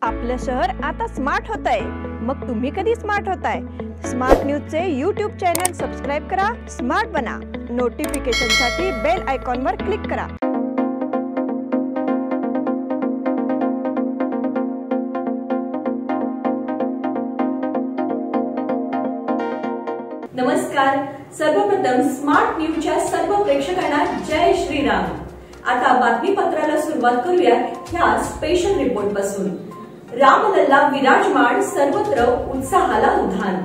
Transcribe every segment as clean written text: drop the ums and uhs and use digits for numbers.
आपलं शहर आता स्मार्ट होत आहे। मग तुम्ही कधी स्मार्ट होताय? स्मार्ट न्यूजचे YouTube चॅनल सबस्क्राइब करा, स्मार्ट बना। नोटिफिकेशनसाठी बेल आयकॉनवर क्लिक करा। नमस्कार, सर्वप्रथम स्मार्ट न्यूजच्या सर्व प्रेक्षकांना जय श्रीराम। आता बातमीपत्राला सुरुवात करूया ह्या स्पेशल रिपोर्ट पासून। रामलल्ला विराजमान, सर्वत्र उत्साहाला उधाण।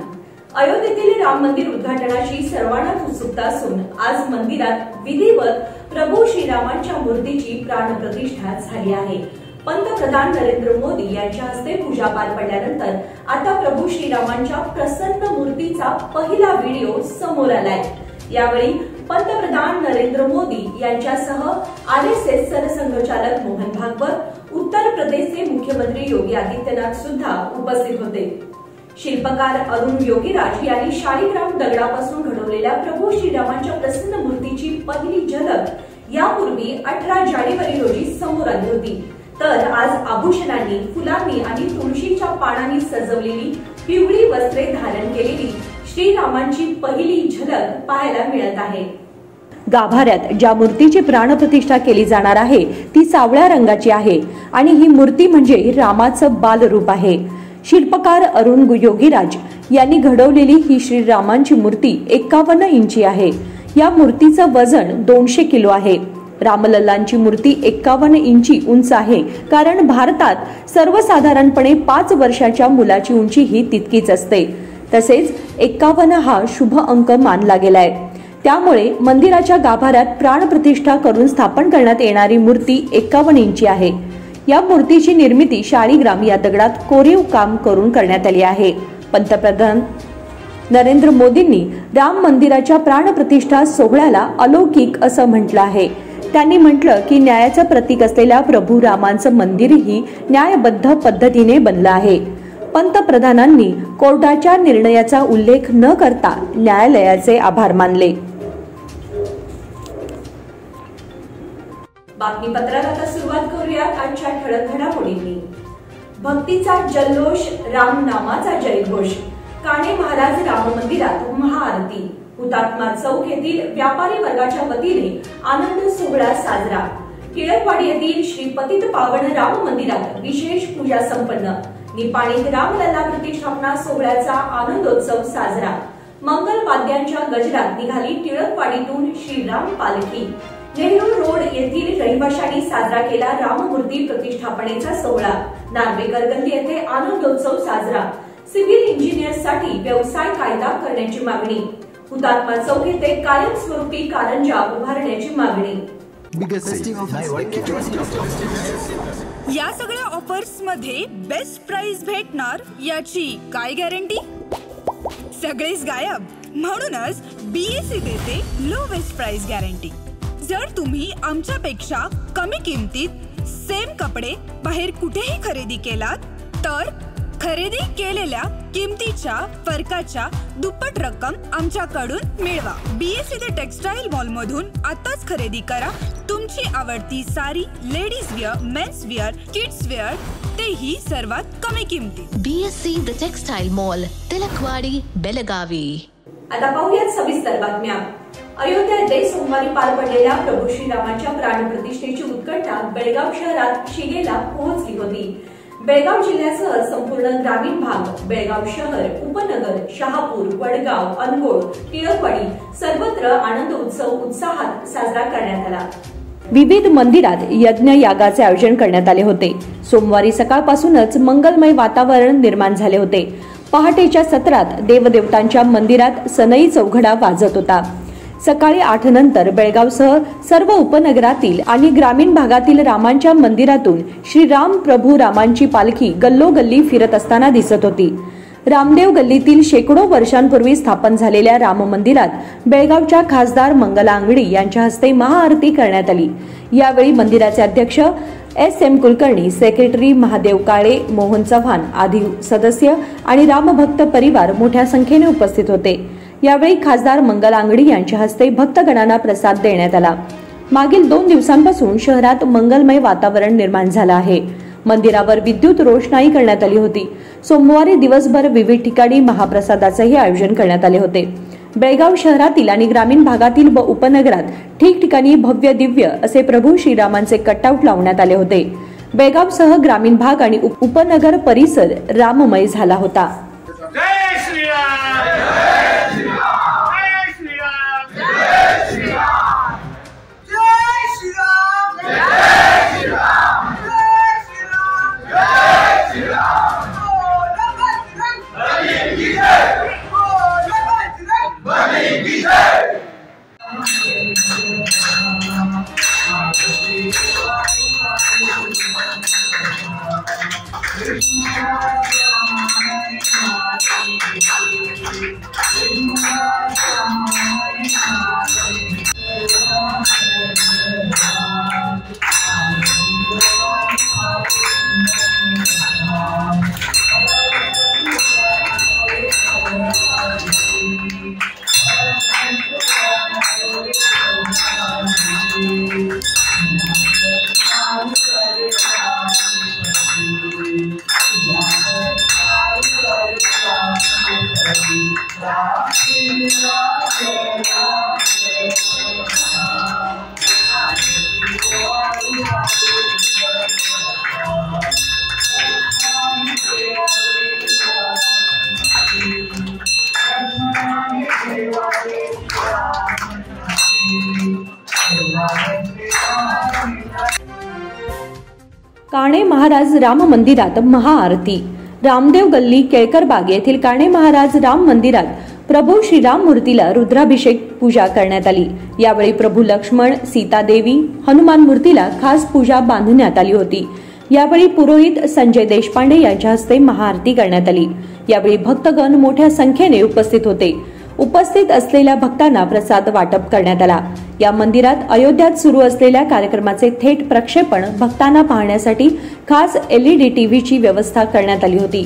अयोध्येतील राम मंदिर उद्घाटनाची सर्वांनाच उत्सुकता असून आज मंदिरात विधिवत प्रभू श्रीरामांच्या मूर्तीची प्राणप्रतिष्ठा झाली आहे। पंतप्रधान नरेंद्र मोदी यांच्या हस्ते पूजा पार पडल्यानंतर आता प्रभू श्रीरामांच्या प्रसन्न मूर्तीचा पहिला व्हिडिओ समोर आलाय। यावेळी पंतप्रधान नरेंद्र मोदी यांच्यासह RSS सरसंघचालक मोहन भागवत, उत्तर प्रदेशचे मुख्यमंत्री योगी आदित्यनाथ सुद्धा उपस्थित होते। शिल्पकार अरुण योगीराज यांनी शाळीग्राम दगडापासून घडवलेल्या प्रभू श्रीरामांच्या प्रसन्न मूर्तीची पहिली झलक यापूर्वी 18 जानेवारी रोजी समोर आली होती। तर आज आभूषणांनी, फुलांनी आणि तुळशीच्या पानांनी सजवलेली पिवळी वस्त्रे धारण केलेली श्रीरामांची पहिली झलक पाहायला मिळत आहे। गाभाऱ्यात ज्या मूर्तीची प्राणप्रतिष्ठा केली जाणार आहे ती सावळ्या रंगाची आहे आणि ही मूर्ती म्हणजे रामाचं बालरूप आहे। शिल्पकार अरुण योगीराज यांनी घडवलेली ही श्रीरामांची मूर्ती 51 इंची आहे। या मूर्तीचं वजन 200 किलो आहे। रामलल्लांची मूर्ती 51 इंची उंच आहे, कारण भारतात सर्वसाधारणपणे 5 वर्षाच्या मुलाची उंची ही तितकीच असते। तसेच 51 हा शुभ अंक मानला गेलाय। त्यामुळे मंदिराच्या गाभाऱ्यात प्राणप्रतिष्ठा करून स्थापन करण्यात येणारी मूर्ती 51 इंची आहे। या मूर्तीची निर्मिती शाळीग्राम या दगडात कोरीव काम करून करण्यात आली आहे। पंतप्रधान नरेंद्र मोदींनी राम मंदिराच्या प्राणप्रतिष्ठा सोहळ्याला अलौकिक असं म्हटलं आहे। त्यांनी म्हटलं की न्यायाचं प्रतीक असलेल्या प्रभू रामांचं मंदिरही न्यायबद्ध पद्धतीने बनलं आहे। पंतप्रधानांनी कोर्टाच्या निर्णयाचा उल्लेख न करता न्यायालयाचे आभार मानले। बातमीपत्राला आता सुरुवात करूया आजच्या ठळक घडामोडींनी। भक्तीचा जल्लोष, राम नामाचा जयघोष। काणे महाराज राम मंदिरात महाआरती। हुतात्मा चौक येथील व्यापारी वर्गाच्या वतीने आनंद सोहळा साजरा। टिळकवाडी येथील श्री पतित पावन राम मंदिरात विशेष पूजा संपन्न। निपाणीत रामलल्ला प्रतिष्ठापना सोहळ्याचा आनंदोत्सव साजरा। मंगल वाद्यांच्या गजरात निघाली टिळकवाडीतून श्रीराम पालखी। नेहरू रोड येथील रहिवाशांनी साजरा केला राममूर्ती प्रतिष्ठापनेचा सोहळा। नार्वेकर गल्ली येथे आनंदोत्सव साजरा। सिव्हिल इंजिनियर्ससाठी व्यवसाय कायदा करण्याची मागणी। हुतात्मा चौक येथे कायमस्वरूपी कारंजा उभारण्याची मागणी। या सगळ्या ऑफर्स मध्ये बेस्ट प्राइस भेटणार याची काय गॅरंटी? सगळेच गायब। म्हणूनच BSE देते लोवेस्ट प्राइस गॅरंटी। जर तुम्ही आमच्यापेक्षा कमी किमतीत सेम कपडे बाहेर कुठेही खरेदी केलात तर खरेदी केलेल्या किमतीच्या फरकाच्या दुप्पट रक्कम आमच्याकडून मिळवा। BSE टेक्सटाईल मॉल मधून आताच खरेदी करा तुमची आवडती sari, ladies wear, men's wear, kids wear, तेही सर्वात कमी किमतीत। BSE textile mall, Tilakwadi, Belagavi. आता पाहूयात सविस्तर बातम्या। अयोध्या येथे सोमवारी पार पडलेल्या प्रभू श्रीरामांच्या प्राणप्रतिष्ठेची उत्कंठा बेळगाव शहरात शिगेला पोहोचली होती। बेळगाव जिल्ह्यासह संपूर्ण ग्रामीण भाग, बेळगाव शहर, उपनगर, शहापूर, वडगाव, अनगोळ, टिळकवाडी सर्वत्र आनंद उत्सव उत्साहात साजरा करण्यात आला। विविध मंदिरात यज्ञ यागाचे आयोजन करण्यात आले होते। सोमवारी सकाळपासूनच मंगलमय वातावरण निर्माण झाले होते। पहाटेच्या सत्रात देवदेवतांच्या मंदिरात सनई चौघडा वाजत होता। सकाळी 8 नंतर बेळगावसह सर्व उपनगरातील आणि ग्रामीण भागातील रामांच्या मंदिरातून श्रीराम प्रभू रामांची पालखी गल्लोगल्ली फिरत असताना दिसत होती। रामदेव गल्लीतील शेकडो वर्षांपूर्वी स्थापन झालेल्या राम मंदिरात बेळगावच्या खासदार मंगला अंगडी यांच्या हस्ते महाआरती करण्यात आली। यावेळी मंदिराचे अध्यक्ष SM कुलकर्णी, सेक्रेटरी महादेव काळे, मोहन चव्हाण आदी सदस्य आणि रामभक्त परिवार मोठ्या संख्येने उपस्थित होते। यावेळी खासदार मंगला अंगडी यांच्या हस्ते भक्तगणांना प्रसाद देण्यात आला। मागील 2 दिवसांपासून शहरात मंगलमय वातावरण निर्माण झालं आहे। मंदिरावर विद्युत रोषणाई करण्यात आली होती. सोमवारी दिवसभर विविध ठिकाणी महाप्रसादाचेही आयोजन करण्यात आले होते. बेळगाव शहरातील आणि ग्रामीण भागातील व उपनगरात ठिकठिकाणी भव्य दिव्य असे प्रभू श्रीरामांचे कटआउट लावण्यात आले होते. बेळगावसह ग्रामीण भाग आणि उपनगर परिसर राममय झाला होता. जय श्रीराम, जय श्रीराम, जय श्रीराम, जय श्रीराम, जय श्रीराम, जय श्रीराम, जय श्रीराम, जय श्रीराम. बोलो बजरंग की जय, बोलो बजरंग की जय. काणे महाराज राम मंदिरात महाआरती. रामदेव गल्ली केळकर बाग येथील काणे महाराज राम मंदिरात प्रभू श्रीराम मूर्तीला रुद्राभिषेक पूजा करण्यात आली. यावेळी प्रभू लक्ष्मण, सीता देवी, हनुमान मूर्तीला खास पूजा बांधण्यात आली होती. यावेळी पुरोहित संजय देशपांडे यांच्या हस्ते महाआरती करण्यात आली. यावेळी भक्तगण मोठ्या संख्येने उपस्थित होते. उपस्थित असलेल्या भक्तांना प्रसाद वाटप करण्यात आला. या मंदिरात अयोध्यात सुरू असलेल्या कार्यक्रमाचे थेट प्रक्षेपण भक्तांना पाहण्यासाठी खास LED टीव्हीची व्यवस्था करण्यात आली होती.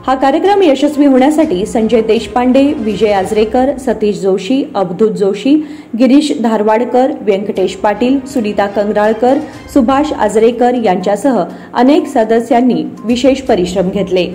हा कार्यक्रम यशस्वी होण्यासाठी संजय देशपांडे, विजय आजरेकर, सतीश जोशी, अवधूत जोशी, गिरीश धारवाडकर, व्यंकटेश पाटील, सुनीता कंगराळकर, सुभाष आजरेकर यांच्यासह अनेक सदस्यांनी विशेष परिश्रम घेतले.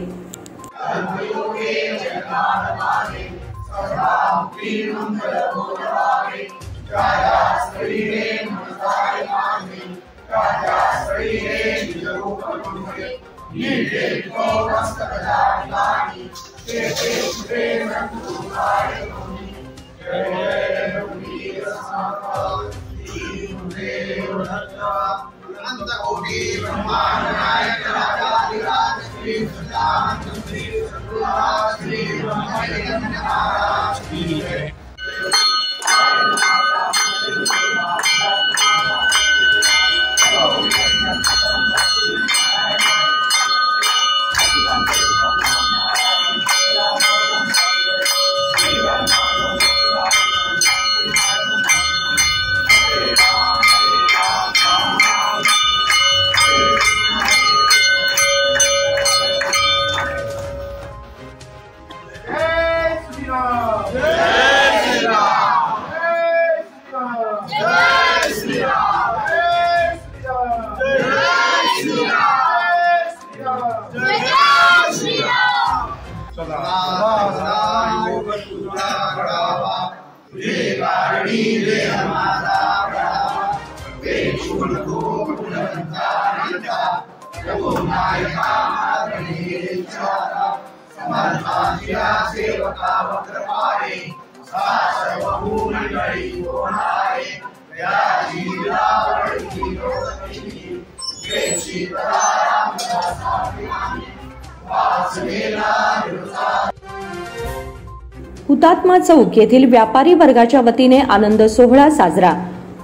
हुतात्मा चौक येथील व्यापारी वर्गाच्या वतीने आनंद सोहळा साजरा.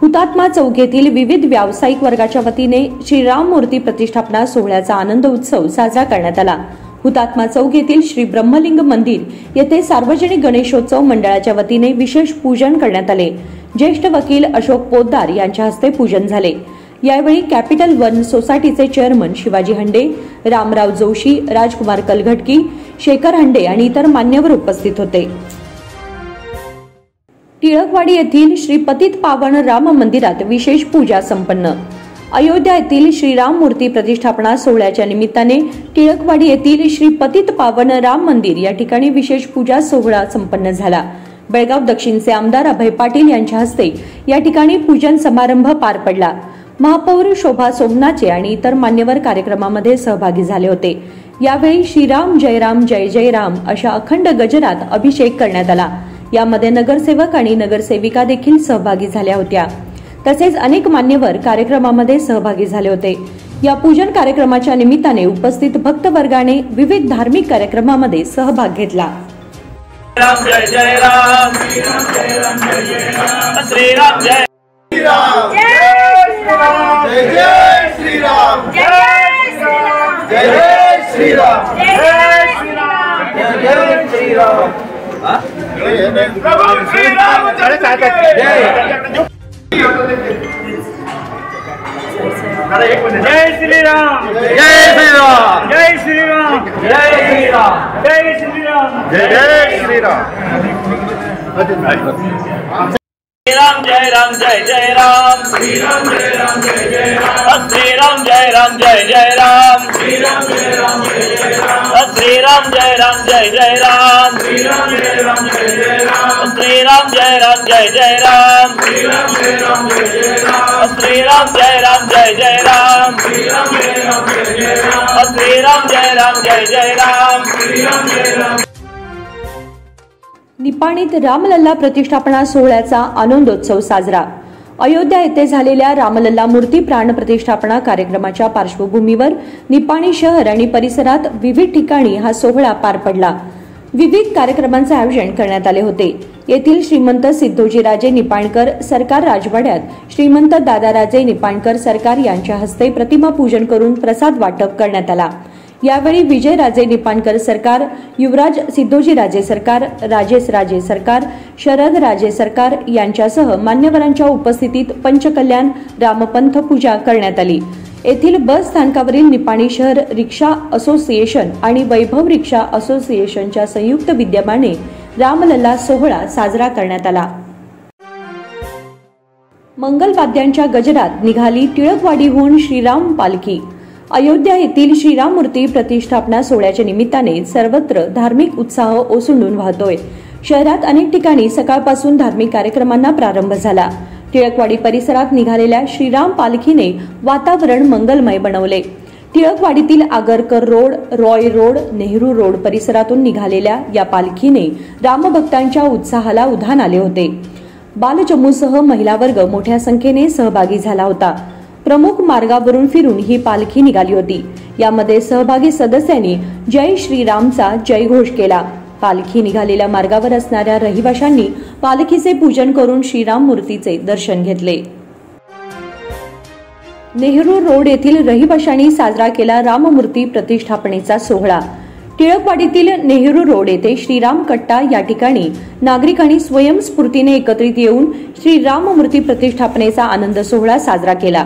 हुतात्मा चौक येथील विविध व्यावसायिक वर्गाच्या वतीने श्रीराम मूर्ती प्रतिष्ठापना सोहळ्याचा आनंद उत्सव साजरा करण्यात आला. हुतात्मा चौक येथील श्री ब्रह्मलिंग मंदिर येथे सार्वजनिक गणेशोत्सव मंडळाच्या वतीने विशेष पूजन करण्यात आले. ज्येष्ठ वकील अशोक पोद्दार यांच्या हस्ते पूजन झाले. यावेळी कॅपिटल वन सोसायटीचे चेअरमन शिवाजी हंडे, रामराव जोशी, राजकुमार कलघटकी, शेखर हंडे आणि इतर मान्यवर उपस्थित होते. टिळकवाडी येथील श्री पतित पावन राम मंदिरात विशेष पूजा संपन्न. अयोध्या येथील श्रीराम मूर्ती प्रतिष्ठापना सोहळ्याच्या निमित्ताने टिळकवाडी येथील श्री पतित पावन राम मंदिर या ठिकाणी विशेष पूजा सोहळा संपन्न झाला। बेळगाव दक्षिणचे आमदार अभय पाटील यांच्या हस्ते या ठिकाणी पूजन समारंभ पार पडला। महापौर शोभा सोमनाचे आणि इतर मान्यवर कार्यक्रमामध्ये सहभागी झाले होते। यावेळी श्रीराम जय जय राम अशा अखंड गजरात अभिषेक करण्यात आला। यामध्ये नगरसेवक आणि नगरसेविका देखील सहभागी झाल्या होत्या। तसेच अनेक मान्यवर कार्यक्रमामध्ये सहभागी झाले होते। या पूजन कार्यक्रमाच्या निमित्ताने उपस्थित भक्त वर्गाने विविध धार्मिक कार्यक्रमामध्ये सहभाग घेतला। राम जय जय राम श्रीराम जय राम जय जय राम श्रीराम जय श्रीराम जय जय श्रीराम जय जय श्रीराम जय जय श्रीराम प्रभु श्रीराम जय श्रीराम जय श्रीराम जय श्रीराम जय श्रीराम जय श्रीराम जय श्रीराम श्रीराम जय राम जय जय राम श्रीराम जय राम जय जय राम श्रीराम जय राम जय जय राम श्रीराम जय राम जय जय राम श्रीराम जय राम जय जय राम श्रीराम जय राम जय जय राम श्रीराम जय राम जय जय राम श्रीराम जय राम जय जय राम श्रीराम जय राम जय जय राम श्रीराम जय राम जय जय राम श्रीराम जय राम जय जय राम श्रीराम जय राम। निपाणीत रामलल्ला प्रतिष्ठापना सोहळ्याचा आनंदोत्सव साजरा। अयोध्या येथे झालेल्या रामलल्ला मूर्ती प्राण प्रतिष्ठापना कार्यक्रमाच्या पार्श्वभूमीवर निपाणी शहर आणि परिसरात विविध ठिकाणी हा सोहळा पार पडला। विविध कार्यक्रमांचे आयोजन करण्यात आले होते। येथील श्रीमंत सिद्धोजीराजे निपाणकर सरकार राजवाड्यात श्रीमंत दादाराजे निपाणकर सरकार यांच्या हस्ते प्रतिमा पूजन करून प्रसाद वाटप करण्यात आला। यावेळी विजयराजे निपाणकर सरकार, युवराज सिद्धोजीराजे सरकार, राजेश राजे सरकार, शरद राजे सरकार यांच्यासह मान्यवरांच्या उपस्थितीत पंचकल्याण रामपंथ पूजा करण्यात आली। येथील बस स्थानकावरील निपाणी शहर रिक्षा असोसिएशन आणि वैभव रिक्षा असोसिएशनच्या संयुक्त विद्यमाने रामलल्ला सोहळा साजरा करण्यात आला। मंगलवाद्यांच्या गजरात निघाली टिळकवाडीहून श्रीराम पालखी। अयोध्या येथील श्रीराम मूर्ती प्रतिष्ठापना सोहळ्याच्या निमित्ताने सर्वत्र धार्मिक उत्साह ओसंडून वाहतोय। शहरात अनेक ठिकाणी सकाळपासून धार्मिक कार्यक्रमांना प्रारंभ झाला। टिळकवाडी परिसरात निघालेल्या श्रीराम पालखीने वातावरण मंगलमय बनवले। टिळकवाडीतील Agarkar road, Roy road, Nehru road परिसरातून निघालेल्या या पालखीने रामभक्तांच्या उत्साहाला उधाण आले होते। बालचमूसह महिला वर्ग मोठ्या संख्येने सहभागी झाला होता। प्रमुख मार्गावरून फिरून ही पालखी निघाली होती। यामध्ये सहभागी सदस्यांनी जय श्रीरामचा जयघोष केला। पालखी निघालेल्या मार्गावर असणाऱ्या रहिवाशांनी पालखीचे पूजन करून श्रीराम मूर्तीचे दर्शन घेतले। नेहरू रोड येथील रहिवाशांनी साजरा केला राममूर्ती प्रतिष्ठापनेचा सोहळा। टिळकवाडीतील नेहरू रोड येथे श्रीराम कट्टा या ठिकाणी नागरिकांनी स्वयंस्फूर्तीने एकत्रित येऊन श्रीराम मूर्ती प्रतिष्ठापनेचा आनंद सोहळा साजरा केला।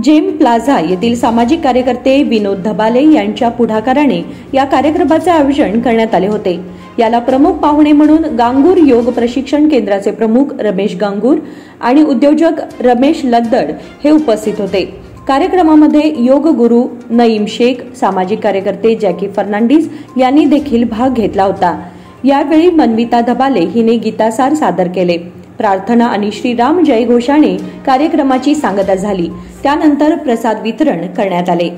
जेम प्लाझा येथील सामाजिक कार्यकर्ते विनोद धबाले यांच्या पुढाकाराने या कार्यक्रमाचे आयोजन करण्यात आले होते। याला प्रमुख पाहुणे म्हणून गांगूर योग प्रशिक्षण केंद्राचे प्रमुख रमेश गांगूर आणि उद्योजक रमेश लद्दड हे उपस्थित होते। कार्यक्रमामध्ये योग गुरु नईम शेख, सामाजिक कार्यकर्ते जॅकी फर्नांडिस यांनी देखील भाग घेतला होता। यावेळी मनविता धबाले हिने गीतासार सादर केले। प्रार्थना आणि श्रीराम जयघोषाने कार्यक्रमाची सांगता झाली। त्यानंतर प्रसाद वितरण करण्यात आले।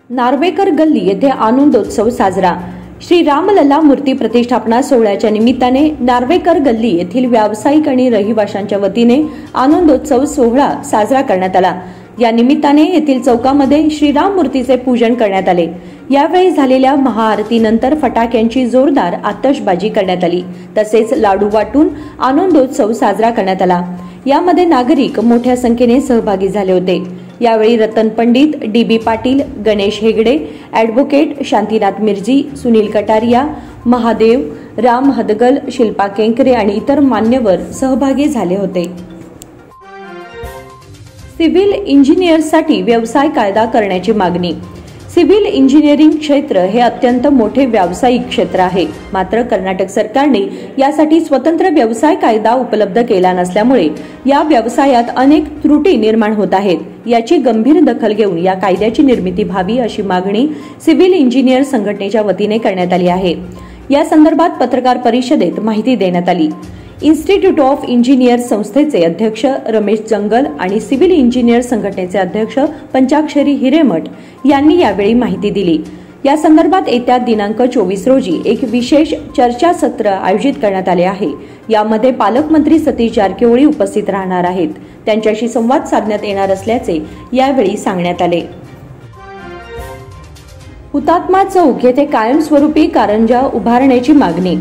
नार्वेकर गल्ली येथे आनंदोत्सव साजरा। श्री रामलल्ला मूर्ती प्रतिष्ठापना सोहळ्याच्या निमित्ताने नार्वेकर गल्ली येथील व्यावसायिक आणि रहिवाशांच्या वतीने आनंदोत्सव सोहळा साजरा करण्यात आला। या निमित्ताने येथील चौकामध्ये श्रीराम मूर्तीचे पूजन करण्यात आले। यावेळी झालेल्या महाआरतीनंतर फटाक्यांची जोरदार आतषबाजी करण्यात आली। तसेच लाडू वाटून आनंदोत्सव साजरा करण्यात आला। यामध्ये नागरिक मोठ्या संख्येने सहभागी झाले होते। यावेळी रतन पंडित, डीबी पाटील, गणेश हेगडे, ॲडव्होकेट शांतीनाथ मिर्जी, सुनील कटारिया, महादेव, राम हदगल, शिल्पा केंकरे आणि इतर मान्यवर सहभागी झाले होते। सिव्हिल इंजिनियर्ससाठी व्यवसाय कायदा करण्याची मागणी। सिव्हिल इंजिनिअरिंग क्षेत्र हे अत्यंत मोठे व्यावसायिक क्षेत्र आहे. मात्र कर्नाटक सरकारने यासाठी स्वतंत्र व्यवसाय कायदा उपलब्ध केला नसल्यामुळे या व्यवसायात अनेक त्रुटी निर्माण होत आहेत. याची गंभीर दखल घेऊन या कायद्याची निर्मिती व्हावी अशी मागणी सिव्हिल इंजिनियर संघटनेच्या वतीने करण्यात आली आहे. या संदर्भात पत्रकार परिषदेत माहिती देण्यात आली. इन्स्टिट्यूट ऑफ इंजिनियर्स संस्थेचे अध्यक्ष रमेश जंगल आणि सिव्हिल इंजिनियर संघटनेचे अध्यक्ष पंचाक्षरी हिरेमठ यांनी यावेळी माहिती दिली. या संदर्भात येत्या दिनांक 24 रोजी एक विशेष चर्चासत्र आयोजित करण्यात आले आहे. यामध्ये पालकमंत्री सतीश जारकिहोळी उपस्थित राहणार आहेत. त्यांच्याशी संवाद साधण्यात येणार असल्याचे यावेळी सांगण्यात आले. हुतात्मा चौक येथे कायमस्वरूपी कारंजा उभारण्याची मागणी.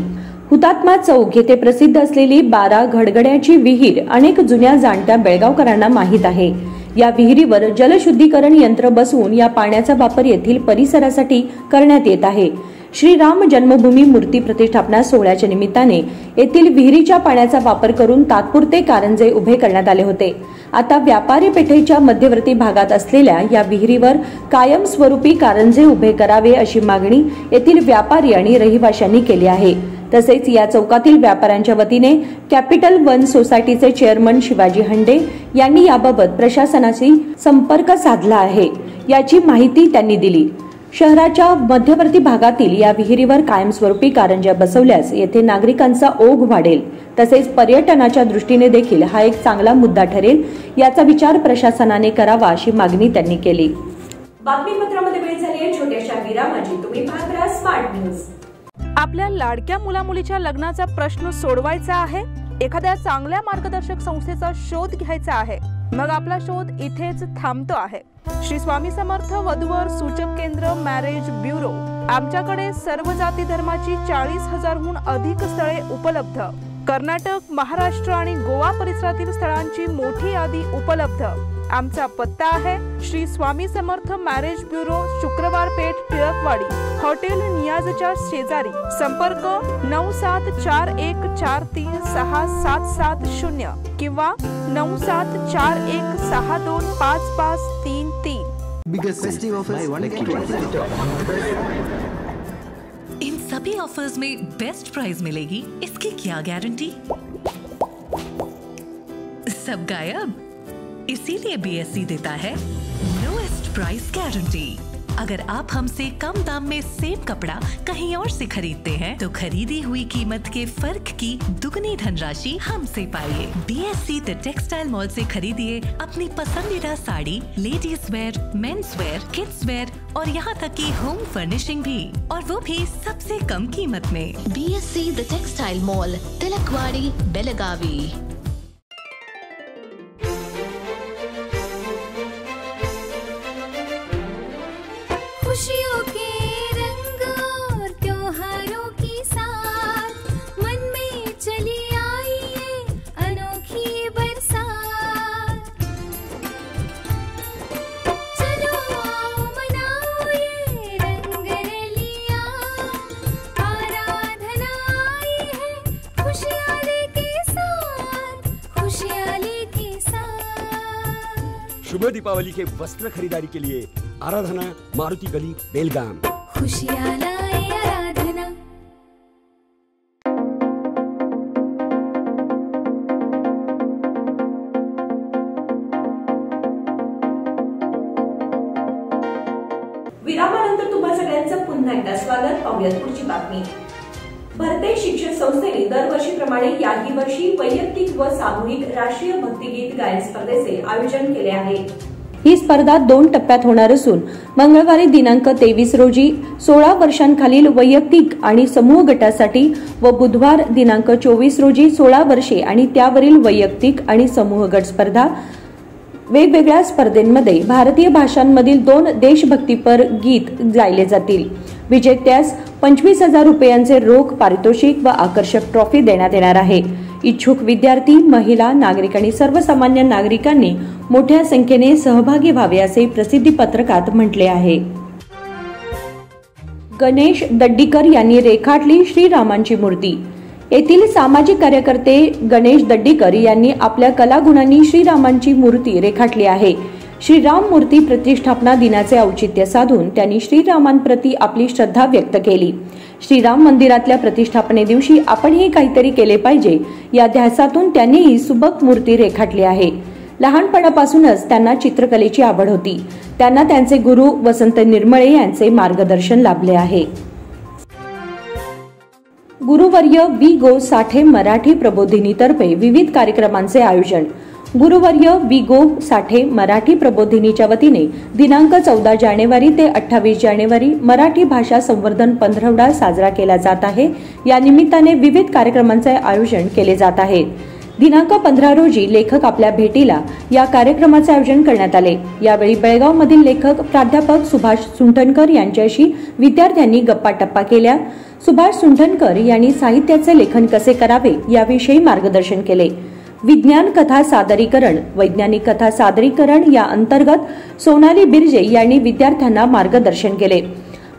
हुतात्मा चौक येथे प्रसिद्ध असलेली 12 घडगड्याची विहीर अनेक जुन्या जाणत्या बेळगावकरांना माहीत आहे. या विहिरीवर जलशुद्धीकरण यंत्र बसवून या पाण्याचा वापर येथील परिसरासाठी करण्यात येत आहे. श्रीराम जन्मभूमी मूर्ती प्रतिष्ठापना सोहळ्याच्या निमित्ताने येथील विहिरीच्या पाण्याचा वापर करून तात्पुरते कारंजे उभे करण्यात आले होते. आता व्यापारी पेठेच्या मध्यवर्ती भागात असलेल्या या विहिरीवर कायमस्वरूपी कारंजे उभे करावे अशी मागणी येथील व्यापारी आणि रहिवाशांनी केली आहे. तसेच या चौकातील व्यापाऱ्यांच्या वतीने कॅपिटल वन सोसायटीचे चेअरमन शिवाजी हंडे यांनी याबाबत प्रशासनाशी संपर्क साधला आहे. याची माहिती त्यांनी दिली. शहराच्या मध्यवर्ती भागातील या विहिरीवर कायमस्वरूपी कारंज्या बसवल्यास येथे नागरिकांचा ओघ वाढेल. तसेच पर्यटनाच्या दृष्टीने देखील हा एक चांगला मुद्दा ठरेल. याचा विचार प्रशासनाने करावा अशी मागणी त्यांनी केली. बातमीपत्रामध्ये वेळ झाली आहे छोट्याशा विरामाची. तुम्ही पाहत राहा स्मार्ट न्यूज. आपल्या लाडक्या मुलामुलीच्या लग्नाचा प्रश्न सोडवायचा आहे, एखाद्या चांगल्या मार्गदर्शक संस्थेचा शोध घ्यायचा आहे, मग आपला शोध इथेच थांबतो आहे. श्री स्वामी समर्थ वधूवर सूचक केंद्र मॅरेज ब्युरो. आमच्याकडे सर्व जाती धर्माची 40,000हून अधिक स्थळे उपलब्ध. कर्नाटक, महाराष्ट्र आणि गोवा परिसरातील स्थळांची मोठी यादी उपलब्ध. आमचा पत्ता आहे श्री स्वामी समर्थ मॅरेज ब्युरो, शुक्रवार पेठ, टिळकवाडी, हॉटेल नियाजच्या शेजारी. संपर्क 9741436770 किंवा 9741625533. इन सभी ऑफर्स में बेस्ट प्राइस मिलेगी, इसकी क्या गारंटी? सब गायब, इसीलिए BSC देता है लोएस्ट प्राइस गारंटी। अगर आप हमसे कम दाम में सेम कपड़ा कहीं और से खरीदते हैं तो खरीदी हुई कीमत के फर्क की दुगनी धनराशि हमसे पाइए। BSC द टेक्सटाइल मॉल से खरीदिए अपनी पसंदीदा sari, ladies wear, men's wear, kids wear और यहाँ तक की होम फर्निशिंग भी, और वो भी सबसे कम कीमत में। BSC the textile mall, Tilakwadi, Belagavi. खुशियों के रंग और त्योहारों की साथ मन में चली आई है अनोखी बरसात। चलो आओ मनाओ ये रंग रलियां, आराधना आई है खुशियाँ लेके साथ, खुशियाँ लेके साथ। शुभ दीपावली के वस्त्र खरीदारी के लिए आराधना, मारुति गली, बेलगाम। खुशियाँ लाए आराधना। विरामानंतर तुम्हा सगळ्यांचं पुन्हा एकदा स्वागत. पाहूयात पुढची बातमी. भारतीय शिक्षण संस्थेने दरवर्षीप्रमाणे याही वर्षी वैयक्तिक व सामूहिक राष्ट्रीय भक्तिगीत गायन स्पर्धेचे आयोजन केले आहे. ही स्पर्धा 2 टप्प्यात होणार असून मंगळवारी दिनांक 23 रोजी 16 वर्षांखालील वैयक्तिक आणि समूह गटासाठी व बुधवार दिनांक 24 रोजी 16 वर्षे आणि त्यावरील वैयक्तिक आणि समूह गट स्पर्धा. वेगवेगळ्या स्पर्धेमध्ये भारतीय भाषांमधील 2 देशभक्तीपर गीत गायले जातील. विजेत्यास 25,000 रुपयांचे रोख पारितोषिक व आकर्षक ट्रॉफी देण्यात येणार आहे. इच्छुक विद्यार्थी, महिला, नागरिक आणि सर्वसामान्य नागरिकांनी मोठ्या संख्येने सहभागी व्हावे असे प्रसिद्धी पत्रकात म्हटले आहे. गणेश दड्डीकर यांनी रेखाटली श्रीरामांची मूर्ती. येथील सामाजिक कार्यकर्ते गणेश दड्डीकर यांनी आपल्या कलागुणांनी श्रीरामांची मूर्ती रेखाटली आहे. श्रीराम मूर्ती प्रतिष्ठापना दिनाचे औचित्य साधून त्यांनी श्रीरामांप्रती आपली श्रद्धा व्यक्त केली. श्रीराम मंदिरातल्या प्रतिष्ठापने दिवशी आपणही काहीतरी केले पाहिजे या ध्यासातून त्यांनीही सुबक मूर्ती रेखाटली आहे. लहानपणापासूनच त्यांना चित्रकलेची आवड होती. त्यांना त्यांचे गुरु वसंत निर्मळे यांचे मार्गदर्शन लाभले आहे. गुरुवर्य वी गो साठे मराठी प्रबोधिनीतर्फे विविध कार्यक्रमांचे आयोजन. गुरुवर्य वी गो साठे मराठी प्रबोधिनीच्या वतीने दिनांक 14 जानेवारी ते 28 जानेवारी मराठी भाषा संवर्धन पंधरवडा साजरा केला जात आहे. या निमित्ताने विविध कार्यक्रमांचे आयोजन केले जात आहे. दिनांक 15 रोजी लेखक आपल्या भेटीला या कार्यक्रमाचे आयोजन करण्यात आले. यावेळी बेळगाव मधील लेखक प्राध्यापक सुभाष सुंठणकर यांच्याशी विद्यार्थ्यांनी गप्पाटप्पा केल्या. सुभाष सुंठणकर यांनी साहित्याचे लेखन कसे करावे याविषयी मार्गदर्शन केले. विज्ञान कथा सादरीकरण, वैज्ञानिक कथा सादरीकरण या अंतर्गत सोनाली बिर्जे यांनी विद्यार्थ्यांना मार्गदर्शन केले.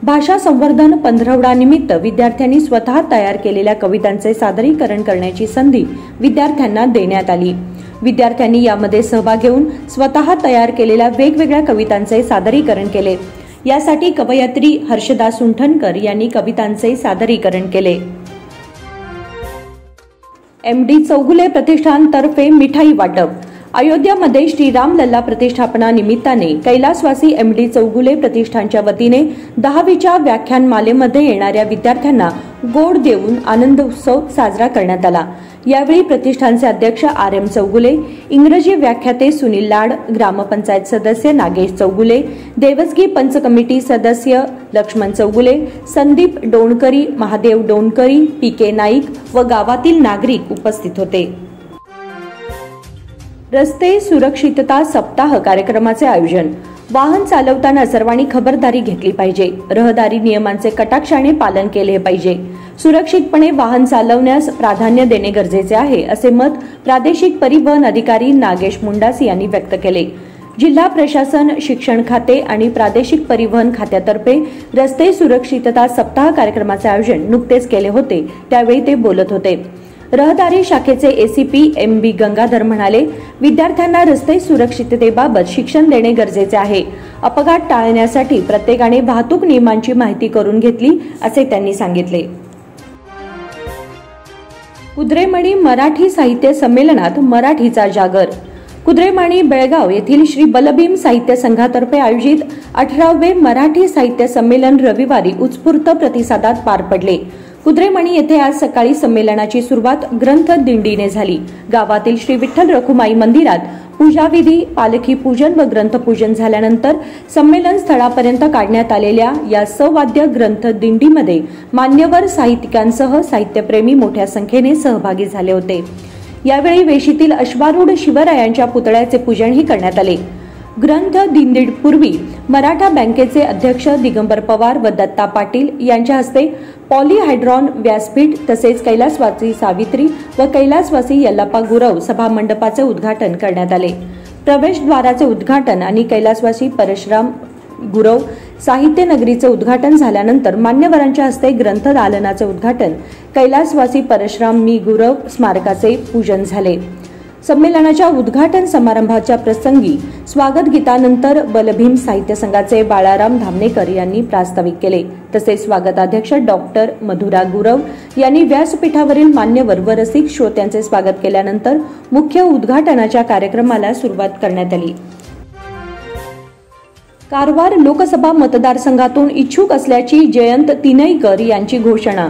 भाषा संवर्धन पंधरवडा निमित्त विद्यार्थ्यांनी स्वतः तयार केलेल्या कवितांचे सादरीकरण करण्याची संधी विद्यार्थ्यांना देण्यात आली. विद्यार्थ्यांनी यामध्ये सहभाग घेऊन स्वतः तयार केलेल्या वेगवेगळ्या कवितांचे सादरीकरण केले. यासाठी कवयित्री हर्षदा सुंठणकर यांनी कवितांचे सादरीकरण केले. MD चौगुले प्रतिष्ठानतर्फे मिठाई वाटप. अयोध्यामध्ये श्रीराम लल्ला प्रतिष्ठापना निमित्ताने कैलासवासी MD चौगुले प्रतिष्ठानच्या वतीने 10वीच्या व्याख्यानमालेमध्ये येणाऱ्या विद्यार्थ्यांना गोड देऊन आनंद उत्सव साजरा करण्यात आला. यावेळी प्रतिष्ठानचे अध्यक्ष RM चौगुले, इंग्रजी व्याख्याते सुनील लाड, ग्रामपंचायत सदस्य नागेश चौगुले, देवस्गी पंच कमिटी सदस्य लक्ष्मण चौगुले, संदीप डोणकरी, महादेव डोणकरी, PK नाईक व गावातील नागरिक उपस्थित होते. रस्ते सुरक्षितता सप्ताह कार्यक्रमाचे आयोजन. वाहन चालवताना सर्वांनी खबरदारी घेतली पाहिजे. रहदारी नियमांचे कटाक्षाने पालन केले पाहिजे. सुरक्षितपणे वाहन चालवण्यास प्राधान्य देणे गरजेचे आहे, असे मत प्रादेशिक परिवहन अधिकारी नागेश मुंडास यांनी व्यक्त केले. जिल्हा प्रशासन, शिक्षण खाते आणि प्रादेशिक परिवहन खात्यातर्फे रस्ते सुरक्षितता सप्ताह कार्यक्रमाचे आयोजन नुकतेच केले होते. त्यावेळी ते बोलत होते. रहदारी शाखेचे ACP MB गंगाधर म्हणाले, विद्यार्थ्यांना रस्ते सुरक्षिततेबाबत शिक्षण देणे गरजेचे आहे. अपघात टाळण्यासाठी प्रत्येकाने वाहतूक नियमांची माहिती करून घेतली, असे त्यांनी सांगितले. कुद्रेमणी मराठी साहित्य संमेलनात मराठीचा जागर. कुद्रेमणी बेळगाव येथील श्री बलभीम साहित्य संघातर्फे आयोजित 18वे मराठी साहित्य संमेलन रविवारी उत्स्फूर्त प्रतिसादात पार पडले. कुद्रेमणी येथे आज सकाळी संमेलनाची सुरुवात ग्रंथ दिंडीने झाली. गावातील श्री विठ्ठल रखुमाई मंदिरात पूजाविधी, पालखी पूजन व ग्रंथपूजन झाल्यानंतर संमेलन स्थळापर्यंत काढण्यात आलेल्या या सवाद्य ग्रंथ दिंडीमध्ये मान्यवर साहित्यिकांसह साहित्यप्रेमी मोठ्या संख्येने सहभागी झाले होते. यावेळी वेशीतील अश्वारूढ शिवरायांच्या पुतळ्याचे पूजनही करण्यात आले. ग्रंथ दिंडीपूर्वी मराठा बँकेचे अध्यक्ष दिगंबर पवार व दत्ता पाटील यांच्या हस्ते पॉलीहायड्रॉन व्यासपीठ तसेच कैलासवासी सावित्री व कैलासवासी यल्लाप्पा गुरव सभा मंडपाचे उद्घाटन करण्यात आले. प्रवेशद्वाराचे उद्घाटन आणि कैलासवासी परशुराम गुरव साहित्य नगरीचे उद्घाटन झाल्यानंतर मान्यवरांच्या हस्ते ग्रंथ दालनाचे उद्घाटन, कैलासवासी परशुराम मी गुरव स्मारकाचे पूजन झाले. संमेलनाच्या उद्घाटन समारंभाच्या प्रसंगी स्वागत गीतानंतर बलभीम साहित्य संघाचे बाळाराम धामणेकर यांनी प्रास्ताविक केले. तसेच स्वागताध्यक्ष डॉक्टर मधुरा गुरव यांनी व्यासपीठावरील मान्यवर व रसिक श्रोत्यांचे स्वागत केल्यानंतर मुख्य उद्घाटनाच्या कार्यक्रमाला सुरुवात करण्यात आली. कारवार लोकसभा मतदारसंघातून इच्छुक असल्याची जयंत तिनईकर यांची घोषणा.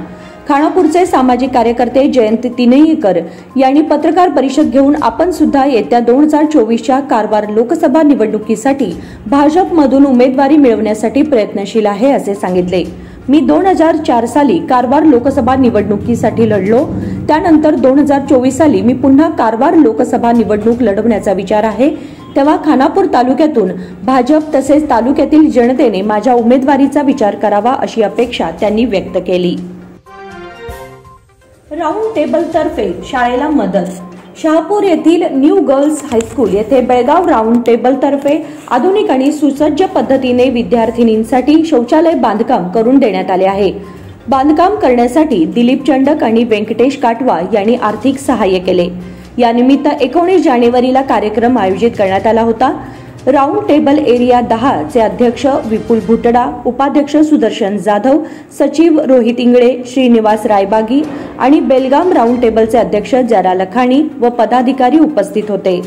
खानापूरचे सामाजिक कार्यकर्ते जयंत तिनईकर यांनी पत्रकार परिषद घेऊन आपण सुद्धा येत्या 2024च्या कारवार लोकसभा निवडणुकीसाठी भाजपमधून उमेदवारी मिळवण्यासाठी प्रयत्नशील आहे असे सांगितले. मी 2004 साली कारवार लोकसभा निवडणुकीसाठी लढलो. त्यानंतर 2024 साली मी पुन्हा कारवार लोकसभा निवडणूक लढवण्याचा विचार आहे. तेव्हा खानापूर तालुक्यातून भाजप तसेच तालुक्यातील जनतेने माझ्या उमेदवारीचा विचार करावा अशी अपेक्षा त्यांनी व्यक्त केली. राऊंड टेबल तर्फे शाळेला मदत. शहापूर येथील न्यू गर्ल्स हायस्कूल येथे बेळगाव राऊंड टेबल तर्फे आधुनिक आणि सुसज्ज पद्धतीने विद्यार्थिनींसाठी शौचालय बांधकाम करून देण्यात आले आहे. बांधकाम करण्यासाठी दिलीप चंडक आणि व्यंकटेश काटवा यांनी आर्थिक सहाय्य केले. यानिमित्त 19 जानेवारीला कार्यक्रम आयोजित करण्यात आला होता. राऊंड टेबल एरिया 10 चे अध्यक्ष विपुल भुटडा, उपाध्यक्ष सुदर्शन जाधव, सचिव रोहित इंगळे, श्रीनिवास रायबागी आणि बेलगाम राऊंड टेबलचे अध्यक्ष जरा लखाणी व पदाधिकारी उपस्थित होते.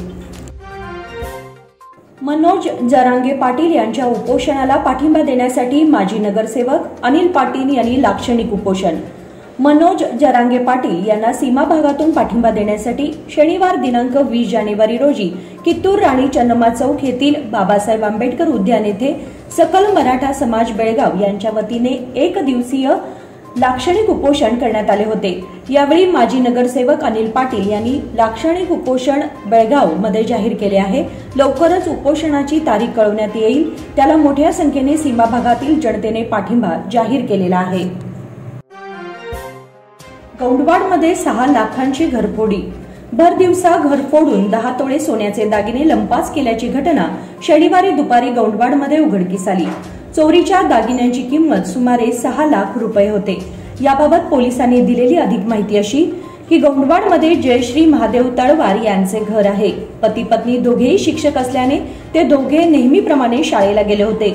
मनोज जरांगे पाटील यांच्या उपोषणाला पाठिंबा देण्यासाठी माजी नगरसेवक अनिल पाटील यांनी लाक्षणिक उपोषण. मनोज जरांगे पाटील यांना सीमा भागातून पाठिंबा देण्यासाठी शनिवार दिनांक 20 जानेवारी रोजी कित्तूर राणी चन्नम्मा चौक येथील बाबासाहेब आंबेडकर उद्यान येथे सकल मराठा समाज बेळगाव यांच्या वतीने एक दिवसीय लाक्षणिक उपोषण करण्यात आले होते. यावेळी माजी नगरसेवक अनिल पाटील यांनी लाक्षणिक उपोषण बेळगाव मध्ये जाहीर केले आहे. लवकरच उपोषणाची तारीख कळवण्यात येईल. त्याला मोठ्या संख्येने सीमा भागातील जनतेने पाठिंबा जाहीर केलेला आहे. गौंडवाडमध्ये 6 लाखांची घरफोडी. भर दिवसा घर फोडून 10 तोळे सोन्याचे दागिने लंपास केल्याची घटना शनिवारी दुपारी गौंडवाडमध्ये उघडकीस आली. चोरीच्या दागिन्यांची किंमत सुमारे 6 लाख रुपये होते. याबाबत पोलिसांनी दिलेली अधिक माहिती अशी की गौंडवाडमध्ये जयश्री महादेव तळवार यांचे घर आहे. पती पत्नी दोघेही शिक्षक असल्याने ते दोघे नेहमीप्रमाणे शाळेला गेले होते.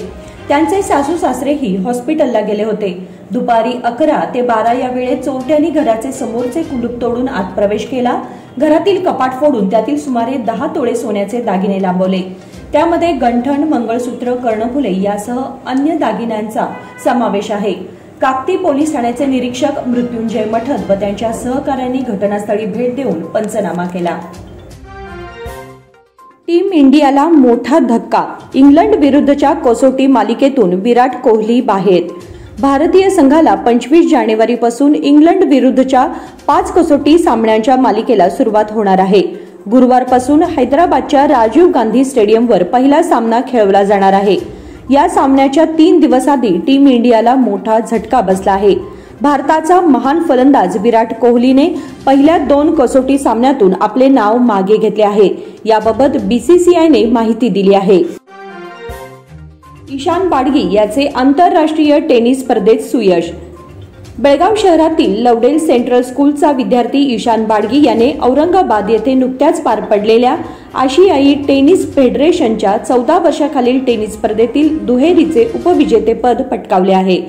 त्यांचे सासू सासरेही हॉस्पिटलला गेले होते. दुपारी 11 ते 12 या वेळेत चोरट्यांनी घराचे समोरचे कुलूप तोडून आत प्रवेश केला. घरातील कपाट फोडून त्यातील सुमारे 10 तोळे सोन्याचे दागिने लांबवले. त्यामध्ये गंठण, मंगळसूत्र, कर्णफुले यासह अन्य दागिन्यांचा समावेश आहे. काकती पोलीस ठाण्याचे निरीक्षक मृत्युंजय मठद व त्यांच्या सहकाऱ्यांनी घटनास्थळी भेट देऊन पंचनामा केला. टीम इंडियाला मोठा धक्का. इंग्लंड विरुद्धच्या कसोटी मालिकेतून विराट कोहली बाहेर. भारतीय संघाला 25 जानेवारीपासून इंग्लंड विरुद्धच्या 5 कसोटी सामन्यांच्या मालिकेला सुरुवात होणार आहे. गुरुवारपासून हैदराबादच्या राजीव गांधी स्टेडियमवर पहिला सामना खेळवला जाणार आहे. या सामन्याच्या 3 दिवस आधी टीम इंडियाला मोठा झटका बसला आहे. भारताचा महान फलंदाज विराट कोहलीने पहिल्या 2 कसोटी सामन्यातून आपले नाव मागे घेतले आहे. याबाबत बीसीसीआयने माहिती दिली आहे. ईशान बाडगी याचे आंतरराष्ट्रीय टेनिस स्पर्धेत सुयश. बेळगाव शहरातील लवडेल सेंट्रल स्कूलचा विद्यार्थी ईशान बाडगी याने औरंगाबाद येथे नुकत्याच पार पडलेल्या आशियाई टेनिस फेडरेशनच्या 14 वर्षाखालील टेनिस स्पर्धेतील दुहेरीचे उपविजेतेपद पटकावले आहे.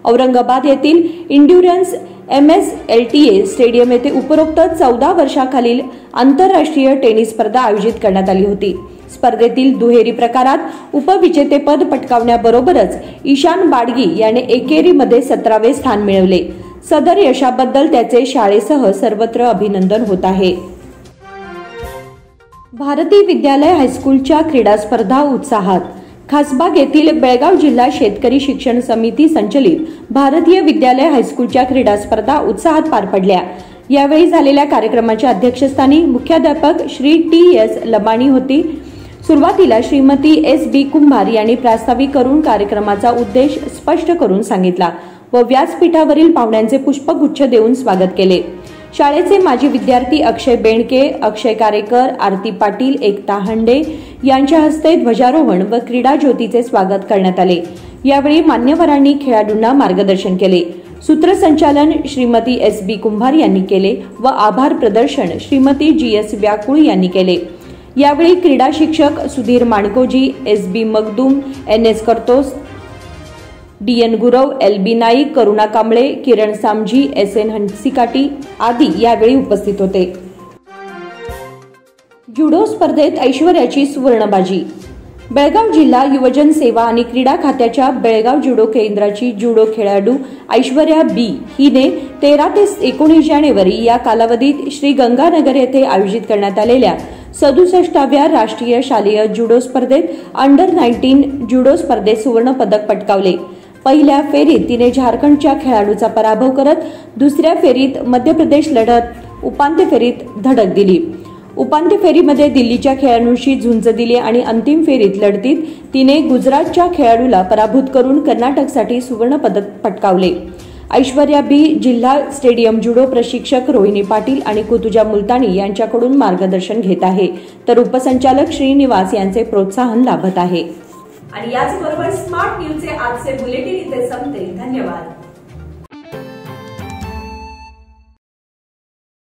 औरंगाबाद येथील इंड्युरन्स MSLTA स्टेडियम येथे उपरोक्त 14 वर्षाखालील आंतरराष्ट्रीय टेनिस स्पर्धा आयोजित करण्यात आली होती. स्पर्धेतील दुहेरी प्रकारात उपविजेतेपद पटकावण्याबरोबरच ईशान बाडगी याने एकेरीमध्ये 17वे स्थान मिळवले. सदर यशाबद्दल त्याचे शाळेसह सर्वत्र अभिनंदन होत आहे. भारती विद्यालय हायस्कूलच्या क्रीडा स्पर्धा उत्साहात. खासबाग येथील बेळगाव जिल्हा शेतकरी शिक्षण समिती संचलित भारतीय विद्यालय हायस्कूलच्या क्रीडा स्पर्धा उत्साहात पार पडल्या. यावेळी झालेल्या कार्यक्रमाच्या अध्यक्षस्थानी मुख्याध्यापक श्री TS लमाणी होती. सुरुवातीला श्रीमती SB कुंभार यांनी प्रास्ताविक करून कार्यक्रमाचा उद्देश स्पष्ट करून सांगितला व व्यासपीठावरील पाहुण्यांचे पुष्पगुच्छ देऊन स्वागत केले. शाळेचे माजी विद्यार्थी अक्षय बेणके, अक्षय कारेकर, आरती पाटील, एकता हंडे यांच्या हस्ते ध्वजारोहण व क्रीडा ज्योतीचे स्वागत करण्यात आले. यावेळी मान्यवरांनी खेळाडूंना मार्गदर्शन केले. सूत्रसंचालन श्रीमती SB कुंभार यांनी केले व आभार प्रदर्शन श्रीमती GS व्याकुळ यांनी केले. यावेळी क्रीडा शिक्षक सुधीर माणकोजी, SB मगदूम, NS करतोस, DN गुरव, LB नाईक, करुणा कांबळे, किरण सामजी, SN हंसिकाटी आदी यावेळी उपस्थित होते. जुडो स्पर्धेत ऐश्वर्याची सुवर्णबाजी. बेळगाव जिल्हा युवजन सेवा आणि क्रीडा खात्याच्या बेळगाव जुडो केंद्राची जुडो खेळाडू ऐश्वर्या B हिने 13 ते 19 जानेवारी या कालावधीत श्री गंगानगर येथे आयोजित करण्यात आलेल्या 67व्या राष्ट्रीय शालेय जुडो स्पर्धेत अंडर-19 जुडो स्पर्धेत सुवर्ण पदक पटकावले. पहिल्या फेरीत तिने झारखंडच्या खेळाडूचा पराभव करत दुसऱ्या फेरीत मध्य प्रदेश लढत उपांत्य फेरीत धडक दिली. उपांत्य फेरीमध्ये दिल्लीच्या खेळाडूंशी झुंज दिली आणि अंतिम फेरीत लढतीत तिने गुजरातच्या खेळाडूला पराभूत करून कर्नाटकसाठी सुवर्ण पदक पटकावले. ऐश्वर्या B जिल्हा स्टेडियम जुडो प्रशिक्षक रोहिणी पाटील आणि कुतुजा मुलतानी यांच्याकडून मार्गदर्शन घेत आहे, तर उपसंचालक श्रीनिवास यांचे प्रोत्साहन लाभत आहे. आणि याचबरोबर स्मार्ट न्यूजचे आजचे बुलेटिन इथे संपते. धन्यवाद.